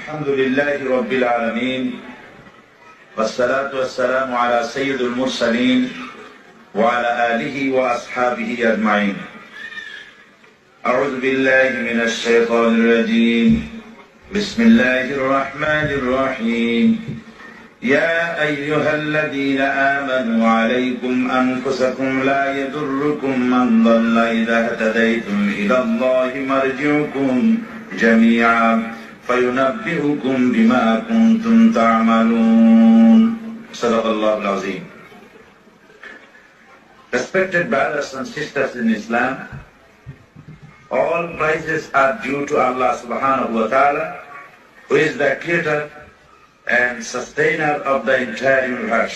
الحمد لله رب العالمين والصلاة والسلام على سيد المرسلين وعلى آله وأصحابه أجمعين. أعوذ بالله من الشيطان الرجيم. بسم الله الرحمن الرحيم. يا أيها الذين آمنوا عليكم أنفسكم لا يضركم من ضل إذا اهتديتم إلى الله مرجعكم جميعا فينبئكم بما كنتم تعملون. صدق الله العظيم. Respected brothers and sisters in Islam, all praises are due to Allah subhanahu wa ta'ala, who is the creator and sustainer of the entire universe.